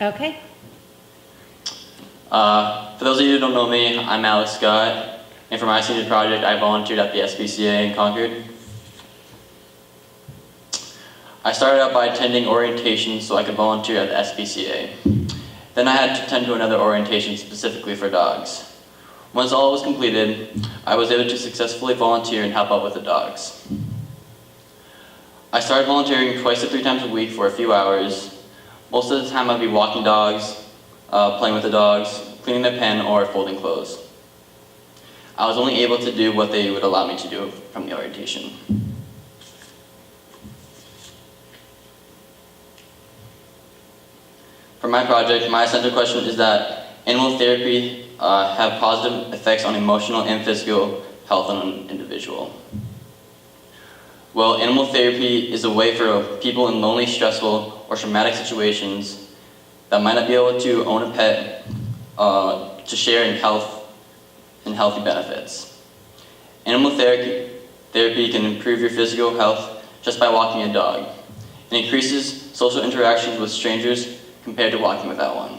Okay. For those of you who don't know me, I'm Alex Gott, and for my senior project, I volunteered at the SPCA in Concord. I started out by attending orientation so I could volunteer at the SPCA. Then I had to attend to another orientation specifically for dogs. Once all was completed, I was able to successfully volunteer and help out with the dogs. I started volunteering twice to 3 times a week for a few hours. Most of the time I'd be walking dogs, playing with the dogs, cleaning their pen, or folding clothes. I was only able to do what they would allow me to do from the orientation. For my project, my central question is that animal therapy have positive effects on emotional and physical health of an individual. Well, animal therapy is a way for people in lonely, stressful, or traumatic situations that might not be able to own a pet to share in healthy benefits. Animal therapy can improve your physical health just by walking a dog. It increases social interactions with strangers compared to walking without one.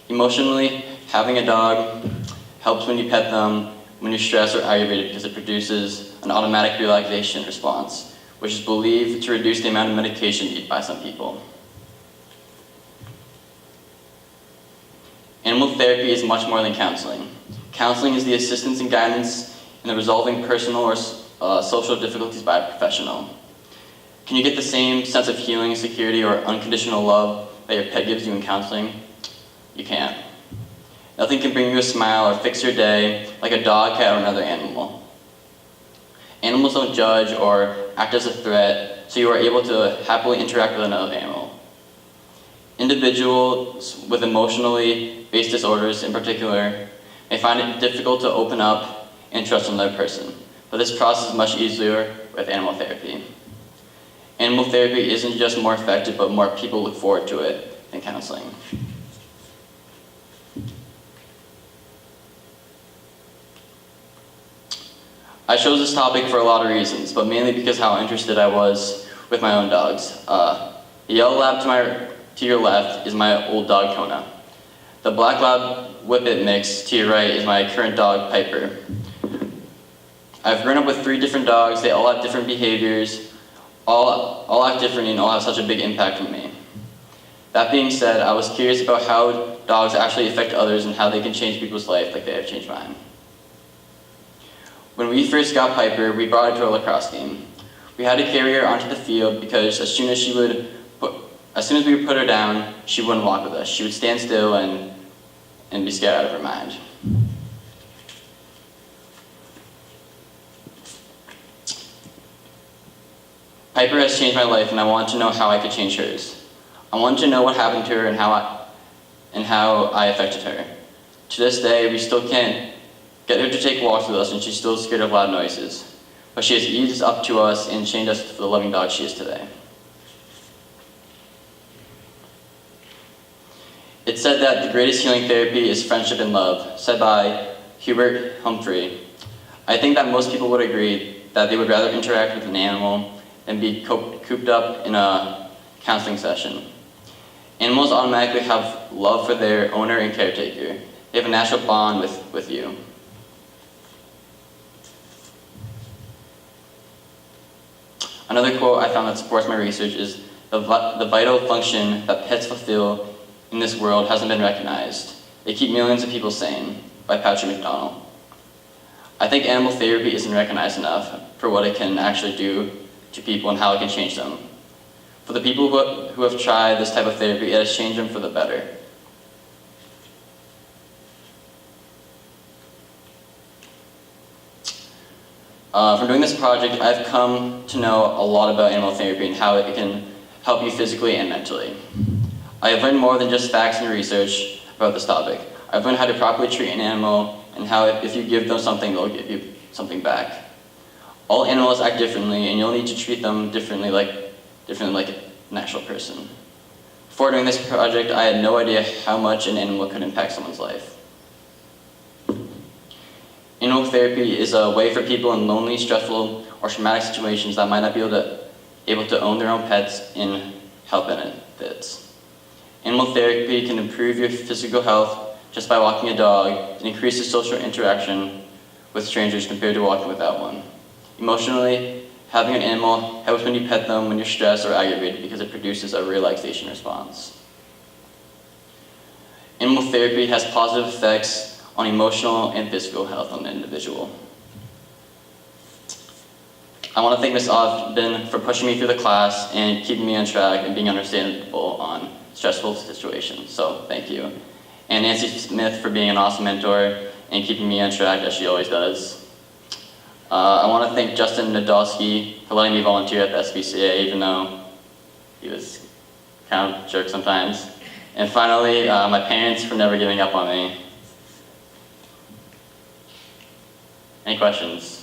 Emotionally, having a dog helps when you pet them when you're stressed or aggravated because it produces an automatic relaxation response, which is believed to reduce the amount of medication needed by some people. Animal therapy is much more than counseling. Counseling is the assistance and guidance in the resolving personal or social difficulties by a professional. Can you get the same sense of healing, security, or unconditional love that your pet gives you in counseling? You can't. Nothing can bring you a smile or fix your day like a dog, cat, or another animal. Animals don't judge or act as a threat, so you are able to happily interact with another animal. Individuals with emotionally based disorders in particular may find it difficult to open up and trust another person, but this process is much easier with animal therapy. Animal therapy isn't just more effective, but more people look forward to it than counseling. I chose this topic for a lot of reasons, but mainly because how interested I was with my own dogs. The yellow lab to your left is my old dog, Kona. The black lab whippet mix to your right is my current dog, Piper. I've grown up with 3 different dogs. They all have different behaviors, all act differently, and all have such a big impact on me. That being said, I was curious about how dogs actually affect others and how they can change people's life like they have changed mine. When we first got Piper, we brought her to a lacrosse game. We had to carry her onto the field because as soon as we would put her down, she wouldn't walk with us. She would stand still and be scared out of her mind. Piper has changed my life, and I want to know how I could change hers. I want to know what happened to her and how I affected her. To this day, we still can't get her to take walks with us, and she's still scared of loud noises. But she has eased up to us and changed us to the loving dog she is today. It's said that the greatest healing therapy is friendship and love, said by Hubert Humphrey. I think that most people would agree that they would rather interact with an animal than be cooped up in a counseling session. Animals automatically have love for their owner and caretaker. They have a natural bond with you. Another quote I found that supports my research is, the vital function that pets fulfill in this world hasn't been recognized. They keep millions of people sane, by Patrick McDonald. I think animal therapy isn't recognized enough for what it can actually do to people and how it can change them. For the people who have tried this type of therapy, it has changed them for the better. From doing this project, I've come to know a lot about animal therapy and how it can help you physically and mentally. I have learned more than just facts and research about this topic. I've learned how to properly treat an animal and how if you give them something, they'll give you something back. All animals act differently, and you'll need to treat them differently like an actual person. Before doing this project, I had no idea how much an animal could impact someone's life. Animal therapy is a way for people in lonely, stressful, or traumatic situations that might not be able to own their own pets in health benefits. Animal Animal therapy can improve your physical health just by walking a dog and increase the social interaction with strangers compared to walking without one. Emotionally, having an animal helps when you pet them when you're stressed or aggravated because it produces a relaxation response. Animal therapy has positive effects on emotional and physical health on the individual. I want to thank Ms. Ogden for pushing me through the class and keeping me on track and being understandable on stressful situations, so thank you. And Nancy Smith for being an awesome mentor and keeping me on track as she always does. I want to thank Justin Nadolski for letting me volunteer at the SPCA, even though he was kind of a jerk sometimes. And finally, my parents for never giving up on me. Any questions?